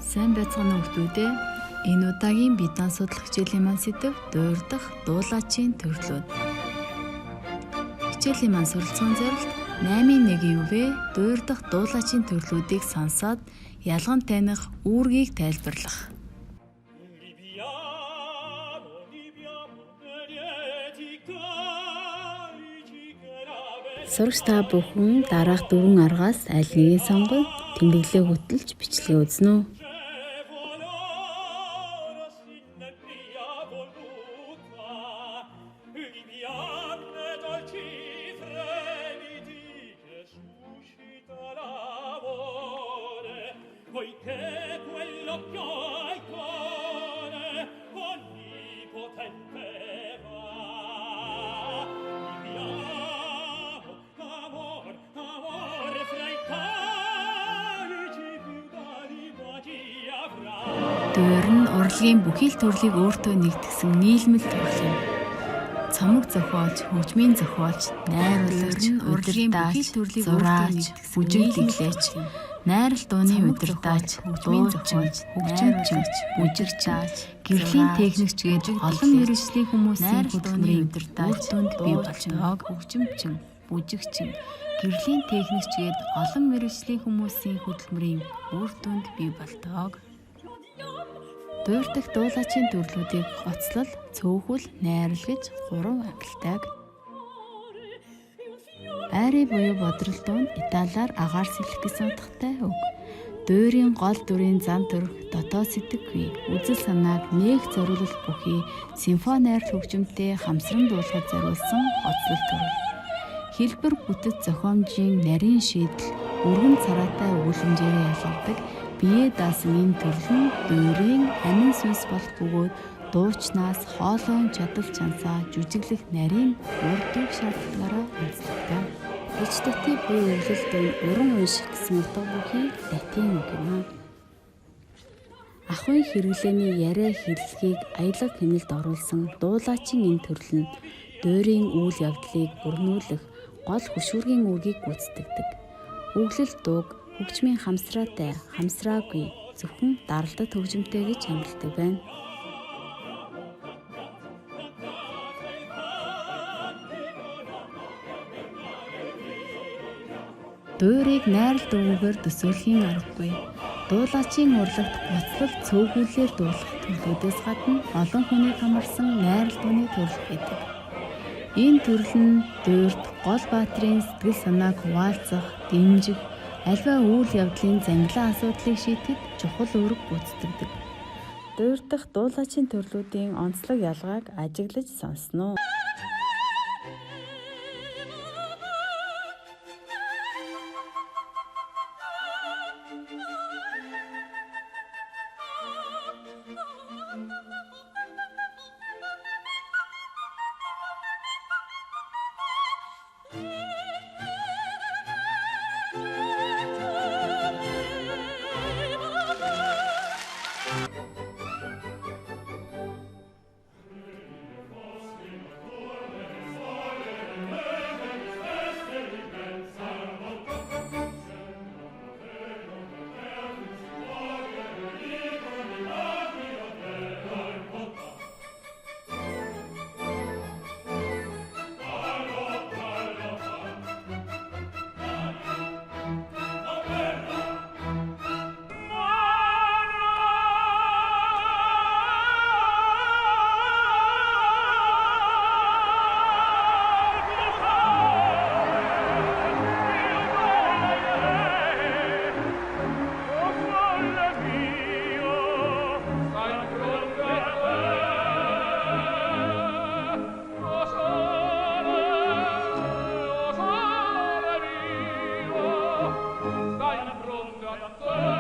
Сайн байцгаана хүмүүстээ. Энэ удаагийн бидан судлах хичээлийн маань сэдэв дуурдах дуулаачийн төрлүүд. Хичээлийн маань суралцсан зорилт 8.1 юу вэ? Дуурдах дуулаачийн төрлүүдийг сонсоод ялган таних үүргийг тайлбарлах. Сурагч та бүхэн дараах 4 аргаас аль нэгийг сонгоод тэмдэглээ хөтөлж бичлэгээ үзнэ үү? Дуур нь урлагийн бүхий л төрлийг өөртөө нэгтгэсэн нийлмэл төрөл юм. Цомог зохиолч, хөгжмийн зохиолч, найруулагч, удирдаач, зураач, бүжиглэгч, найрал дууны удирдаач, дуучин, хөгжимчин, бүжигчин, гэрлийн техникч гээд олон мэргэжлийн хүмүүсийн хөтөлмөрийн удирдаач дүнд бий болдог. Хөгжимчин, бүжигчин, гэрлийн техникч гээд олон мэргэжлийн хүмүүсийн хөтөлмөрийн үр дүнд бий болдог. Дуурдах дуулаачийн төрлүүдийг гоцлол, цөөхөл, найрал гэж 3 ангилдаг. Айри буюу бодрол дуу нь италиар агаар сэлэх гэсэн утгатай үг. Дуурийн гол дүрийн зам төрх дотоод сэтгэхүй, үзэл санааг нэг зориулалт бүхий симфони найрал хөгжимтэй хамсран дуулахад зориулсан гоцлол төрөл. Хэлбэр бүтэц зохиомжийн нарийн шийдэл, өргөн цараатай өгүүлэмжээрээ ялгардаг. Бие даасан энэ төрөл нь дуурийн амин сүнс болох бөгөөд дуучнаас хоолойн чадал чансаа жүжиглэх нарийн ур дүг шаардлагаараа үндэслэдэг. Речитатив буюу эвлэл дуу уран унших гэсэн утга бүхий латин үг юм. Ахуй хэрэглээний яриа хэллэгийг аялга хэмнэлд оруулсан дуулаачийн энэ төрөл нь дуурийн үйл явдлыг бүрнүүлэх гол хөшүүргийн үүргийг гүйцэтгэдэг. Үглэл дууг хөгжмийн хамсраатай, хамсраагүй, зөвхөн даралдат хөгжимтэй гэж хамжилдаг байна. Дуурийг найрал дуугаар төсөөлхийн аргагүй. Дуулаачийн урлагт гоцлол цөөхүүлээр дуулах төрлүүдээс гадна олон хүнийг хамарсан найрал дууны төрөл байдаг. Энэ төрөл нь дуурд гол баатрын сэтгэл санааг хуваалцах, дэмжих, альва үйл явдлын зангилаа асуудлыг шийдэхэд чухал үүрэг гүйцэтгэдэг. Дуурдах дуулаачийн төрлүүдийн онцлог ялгааг ажиглаж сонсноо. Stai in fronte a te